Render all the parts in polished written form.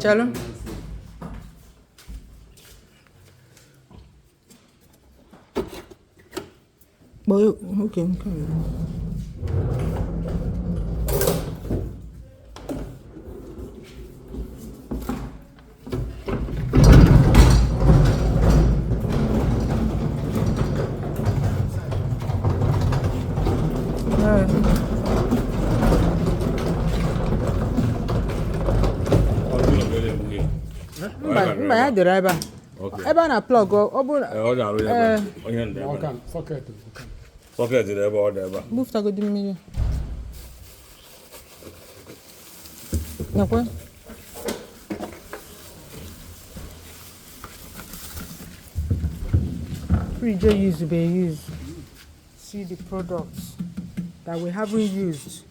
Chalo. Boy, okay. Mba ya dere ebe a. Ebe a na plug ọ bụ socket dị ebe ọ dị ebe. Bufutagodi mmiri. Nakwa. Fridge use. See the products that we haven't used.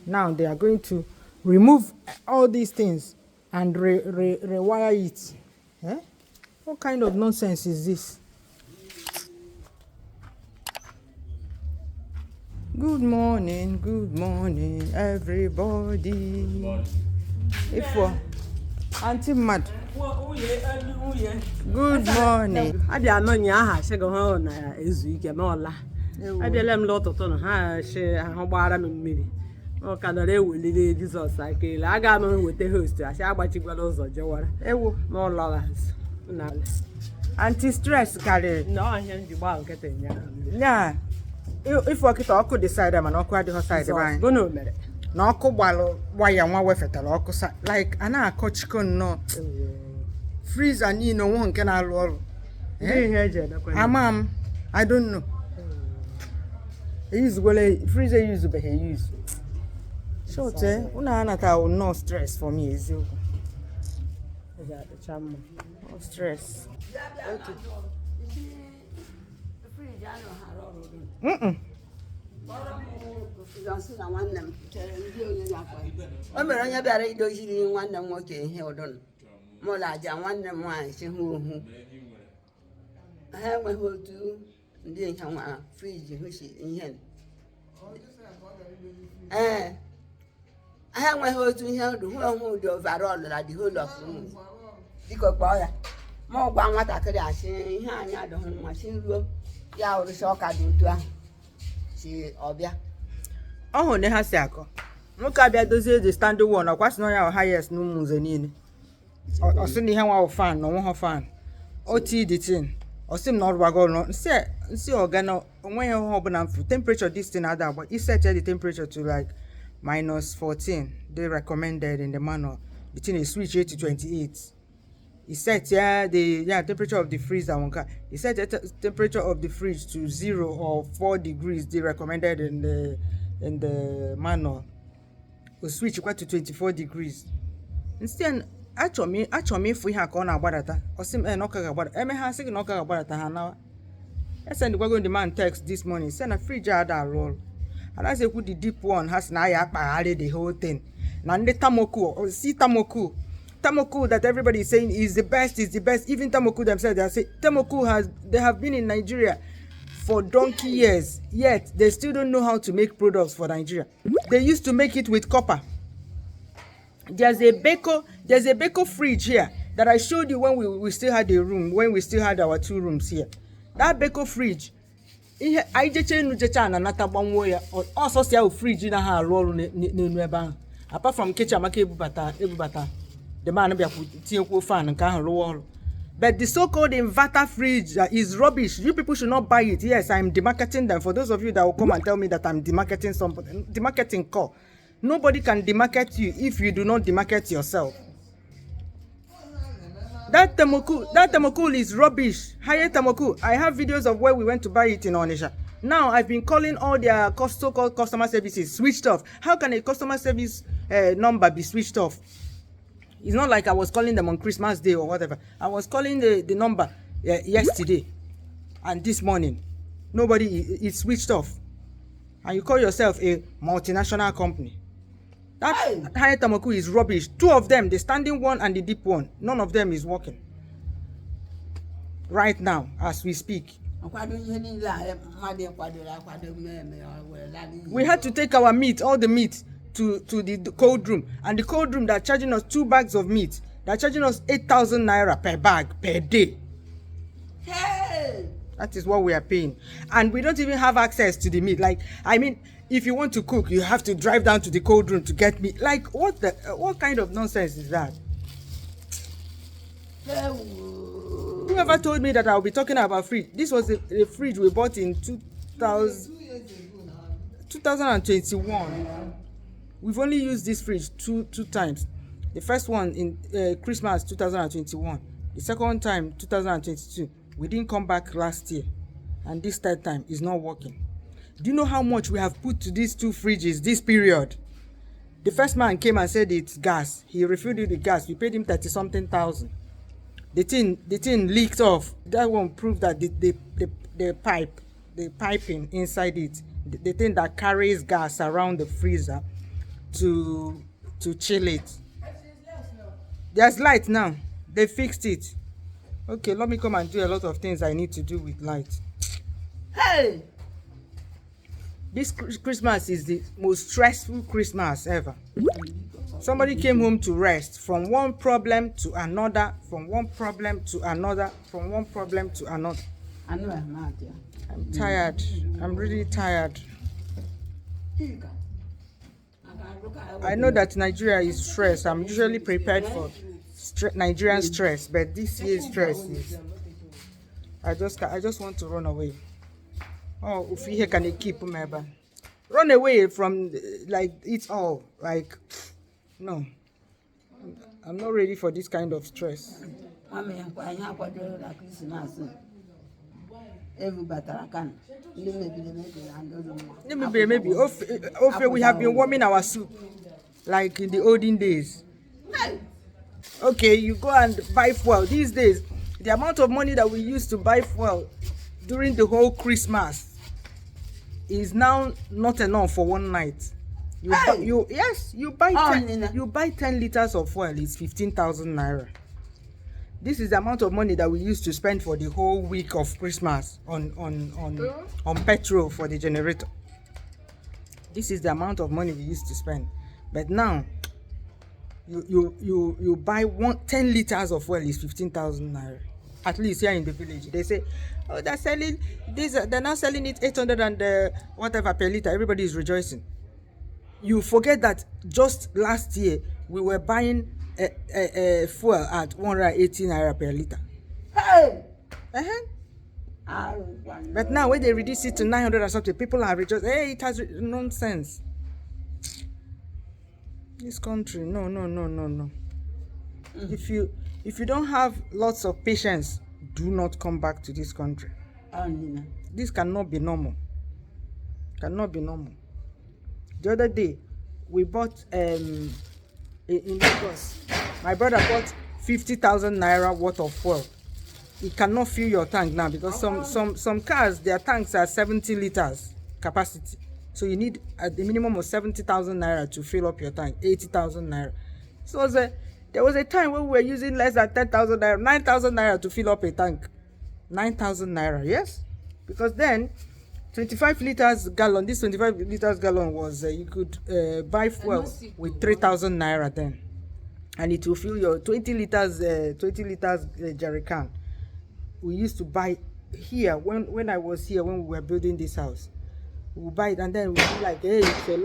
Now they are going to remove all these things and rewire it. Eh? What kind of nonsense is this? Good morning, everybody. Good morning. Auntie Mad. Good morning. Abia no nya ha she go ho na ezu ike ma ola. Abia lem lo toto no ha she ha gbara m mmiri. O ka dore ewelire Jesus akele. Aga m wete host a she agbachigwala ụzọ jewara. Ewo Ma ola na. anti stress carry. No ahia nji gba nkete nya. Yeah. If wakita ọkụ decide ma na ọkụ adịghị side ba anyị. Gono mere. Na ọkụ gbalụ waya nwa wefetara ọkụ like a na-akọ chiko nnọọ. Freezer niile onwe nke na-alụ ọrụ. Amam, I don't know. Freezer use behe use. Short una anata no stress for me eziokwu. No stress. O mere onye bịara idoziri nwanne m nwoke ihe ụdụn mụ na aja nwanne m nwaanyị si hụ ohu ha enweghị otu ndị nke nwa friji hụsi ihe ha enweghị otu ihe ndụ hụ onwe ụdị overall na the whole of room biko kpọọ ya ma gwa nwatakịrị asị ihe anyị adịghị mma si ruo ya ụrụsi ọka dị otu ahụ si ọbịa Ọhụ ne ha si akọ. Nwoke abịa dozie the standing one ọkwa sị na ya highest n'ụmụ nze niile. Ọ sị na ihe nwa fan na onwe ha fan. O ti the thing. Ọ sị na ọrụwago no. Nsi ọga na onwe ya ọ bụla mfu. Temperature this thing ada agba. He set the temperature to like -14. They recommended in the manual. The thing is switch 8 to 28. He set the temperature of the freezer one. He set the temperature of the fridge to 0 or 4 degrees. They recommended in the manual. We switch to 24 degrees. Instead, actually for here ka ọ na-agbadata. O sim na ọ ka ga-agbadata. Eme ha sị na ọ ka ga-agbadata ha na. I send we go the man text this morning. Send a fridge ada roll. And I say who the deep one has na ya kpagharị the whole thing. Na ndị Thermocool, see Thermocool that everybody is saying is the best. Even Thermocool themselves, they say they have been in Nigeria for donkey years, yet they still don't know how to make products for Nigeria. They used to make it with copper. There's a Beko fridge here that I showed you when we still had a room, when we still had our 2 rooms here. That Beko fridge, I just na nata gbanwo ya also see fridge na ha arụ ọrụ n'enu ebe ahụ. Apart from kitchen maka ebubata. The man be tinkwo fan nke ahụ rụọ ọrụ. But the so-called inverter fridge is rubbish. You people should not buy it. Yes, I'm demarketing them. For those of you that will come and tell me that I'm demarketing somebody, demarketing call. Nobody can demarket you if you do not demarket yourself. That Thermocool is rubbish. Higher Thermocool. I have videos of where we went to buy it in Onisha. Now I've been calling all their so-called customer services switched off. How can a customer service number be switched off? It's not like I was calling them on Christmas Day or whatever. I was calling the number yesterday and this morning. It's switched off. And you call yourself a multinational company. That higher Thermocool is rubbish. 2 of them, the standing one and the deep one, none of them is working. Right now, as we speak. We had to take our meat, all the meat, to the cold room, and the cold room they're charging us 2 bags of meat. They're charging us 8,000 naira per bag per day. Hey! That is what we are paying. And we don't even have access to the meat. Like, I mean, if you want to cook, you have to drive down to the cold room to get meat. Like, what kind of nonsense is that? Whoever told me that I'll be talking about fridge? This was a fridge we bought in 2021. We've only used this fridge two times. The first one in Christmas 2021. The second time 2022. We didn't come back last year. And this third time is not working. Do you know how much we have put to these 2 fridges this period? The first man came and said it's gas. He refilled it with gas. We paid him 30-something thousand. The thing leaked off. That one proved that the piping inside it, the thing that carries gas around the freezer to chill it. There's light now. They fixed it. Okay, let me come and do a lot of things I need to do with light. Hey! This Christmas is the most stressful Christmas ever. Somebody came home to rest from one problem to another, from one problem to another, from one problem to another. I know I'm not there. I'm tired. I'm really tired. I know that Nigeria is stress. I'm usually prepared for Nigerian stress, but this year's stress is. I just want to run away. Oh, if you can you keep me, run away from like it's all like no. I'm not ready for this kind of stress. Maybe. We have been warming our soup like in the olden days. Okay, you go and buy fuel. These days, the amount of money that we used to buy fuel during the whole Christmas is now not enough for one night. You buy 10 liters of fuel. It's 15,000 naira. This is the amount of money that we used to spend for the whole week of Christmas on petrol for the generator. This is the amount of money we used to spend. But now, you buy 10 liters of fuel is 15,000 naira. At least here in the village, they say, oh, they're selling this. They're now selling it 800 and whatever per liter. Everybody is rejoicing. You forget that just last year we were buying fuel at 180 naira per liter. Hey! But now when they reduce it to 900 or something, people are rejoicing. Hey, it has nonsense. This country, no. If you don't have lots of patience, do not come back to this country. This cannot be normal. Cannot be normal. The other day, we bought in Lagos. My brother bought 50,000 naira worth of fuel. It cannot fill your tank now because some cars, their tanks are 70 liters capacity. So you need a minimum of 70,000 naira to fill up your tank, 80,000 naira. So there was a time when we were using less than 10,000 naira, 9,000 naira to fill up a tank. 9,000 naira, yes? Because then, 25 liters gallon, this 25 liters gallon was, you could buy fuel with 3,000 naira then. And it will fill your 20 liters jerry can. We used to buy here, when I was here, when we were building this house. We'll buy it and then we'll be like, hey, it's a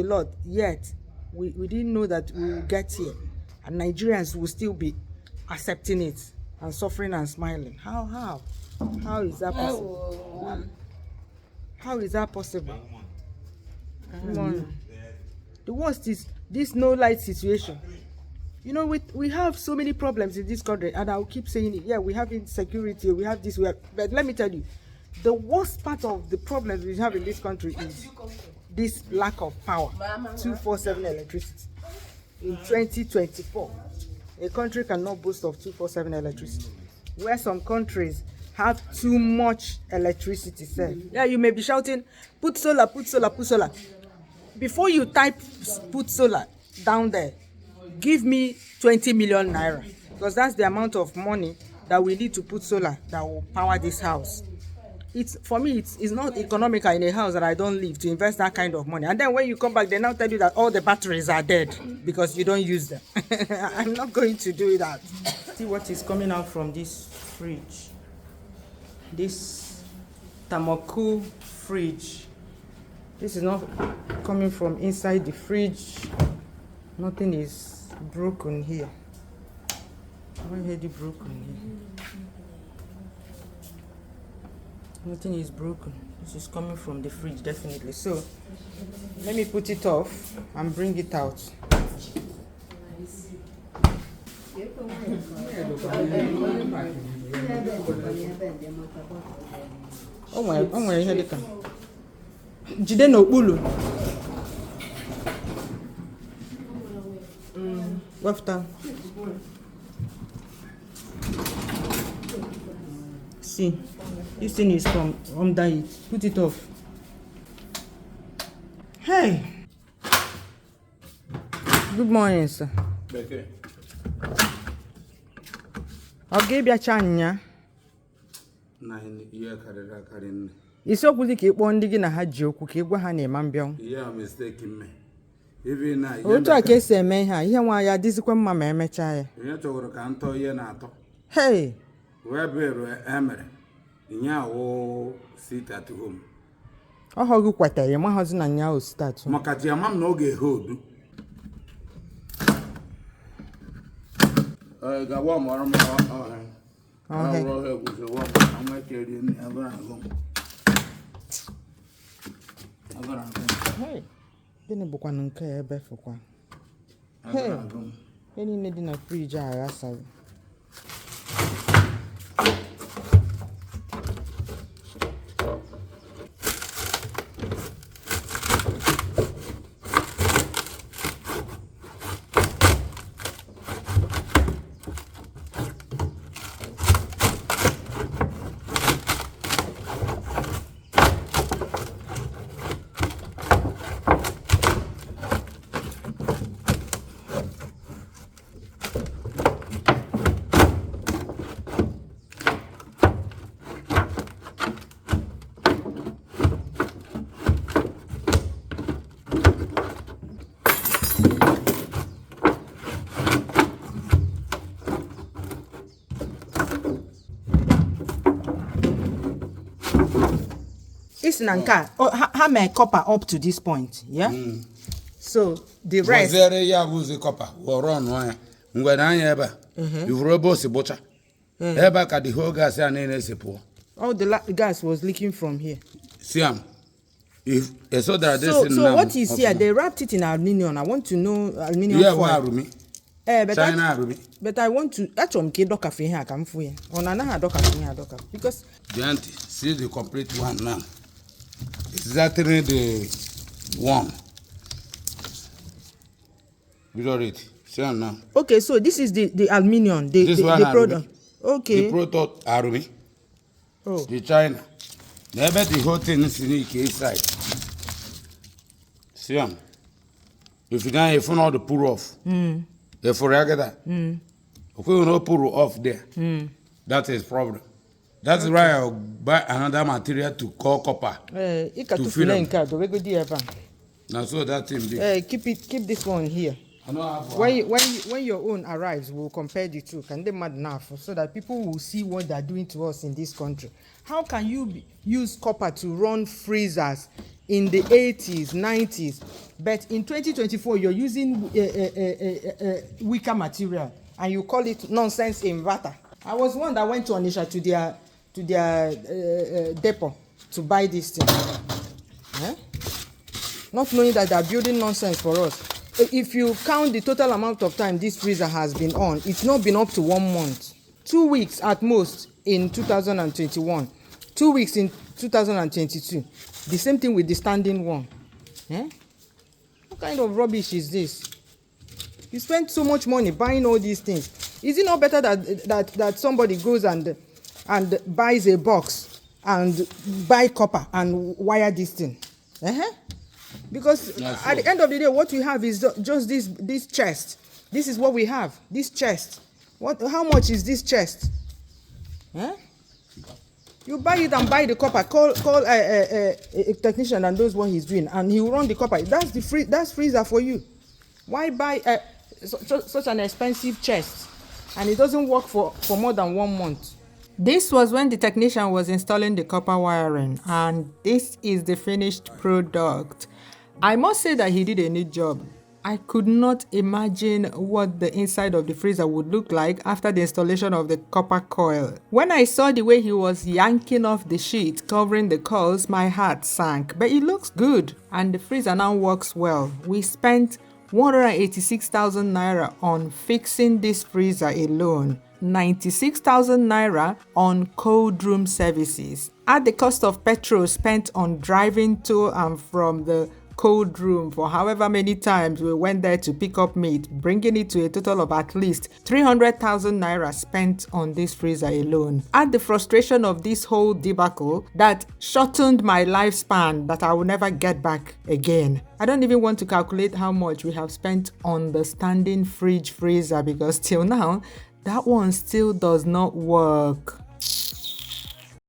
lot. Yet, we didn't know that we will get here. And Nigerians will still be accepting it and suffering and smiling. How is that possible? How is that possible? Come on. The worst is this no light situation. You know, we have so many problems in this country, and I'll keep saying it. Yeah, we have insecurity, we have this, but let me tell you, the worst part of the problems we have in this country is this lack of power, 247 electricity. In 2024, a country cannot boast of 247 electricity. Where some countries have too much electricity. Yeah, you may be shouting, put solar, put solar, put solar. Before you type put solar down there, give me 20 million naira, because that's the amount of money that we need to put solar that will power this house. it's for me, it's not economical in a house that I don't live to invest that kind of money. And then when you come back, they now tell you that all the batteries are dead because you don't use them. I'm not going to do that. See what is coming out from this fridge. This Thermocool fridge. This is not coming from inside the fridge. Nothing is broken here. Why is it broken here? Nothing is broken. This is coming from the fridge, definitely. So let me put it off and bring it out. Oh my head. Jide n'okpulu. Wafta. See, this thing is from under it. Put it off. Hey. Good morning, sir. Bekee. I'll give you a chance. Na ihe karịrị akarị nne. Isiokwu dị ka ịkpọ ndị gị na ha ji okwu ka ị gwa ha na ịma mbịanwụ. Ihe a mistake mme. Ibi na ihe Otu a ka esi eme ihe a, ihe nwa ya adịzikwa mma ma emechaa ya. Ihe chọrọ ka ntọ ihe na-atọ. Hey. Wee bịaruo emere. Ihe awụ sit at home. Ọ gị kwetara ya mahọzi na nya o start. Maka ji ama m na oge he odu. Gawa m ọrụ m ọhịa. Ọrụ egwuzi wa m amekeri ni abara agụ. Hey. Gịnị bụkwa nke ebe fụkwa? Hey. Ihe niile dị na friji a aghasaghị. Nanka, how may copper up to this point, yeah? So the rest. Ya buzi copper, run wire. Ngwe na anya ebe. You robo si bocha. Ebe ka the whole gas ya na sepo. All the gas was leaking from here. Siam. If so that so what is here? They wrapped it in aluminium. I want to know aluminium foil. But I want to actually make doka for here. Come for here. On another doka for here, doka because. Giant, see the complete one now. Exactly the one. Below it. See now. Okay, so this is the aluminium, the product. Okay. The product Arumi. Oh. The China. Never the whole thing is in the inside. See if you don't have all the pull off. If you get that. If you don't pull off there. That is problem. That's why I'll buy another material to call copper. To fill them. Now so that thing. Keep this one here. When your own arrives, we'll compare the two. Can they mad enough so that people will see what they're doing to us in this country? How can you use copper to run freezers in the 80s, 90s, but in 2024 you're using weaker material and you call it nonsense inverter? I was one that went to Onisha to their depot to buy this thing. Not knowing that they're building nonsense for us. If you count the total amount of time this freezer has been on, it's not been up to 1 month. 2 weeks at most in 2021. 2 weeks in 2022. The same thing with the standing one. What kind of rubbish is this? You spend so much money buying all these things. Is it not better that somebody goes and buys a box and buy copper and wire this thing? Because at the end of the day, what we have is just this chest. This is what we have. This chest. How much is this chest? You buy it and buy the copper. Call a technician and knows what he's doing, and he will run the copper. That's freezer for you. Why buy such an expensive chest, and it doesn't work for more than 1 month? This was when the technician was installing the copper wiring, and this is the finished product. I must say that he did a neat job. I could not imagine what the inside of the freezer would look like after the installation of the copper coil. When I saw the way he was yanking off the sheet covering the coils, my heart sank. But it looks good, and the freezer now works well. We spent 186,000 naira on fixing this freezer alone, 96,000 naira on cold room services. Add the cost of petrol spent on driving to and from the cold room for however many times we went there to pick up meat, bringing it to a total of at least 300,000 naira spent on this freezer alone. Add the frustration of this whole debacle that shortened my lifespan that I will never get back again. I don't even want to calculate how much we have spent on the standing fridge freezer, because till now that one still does not work.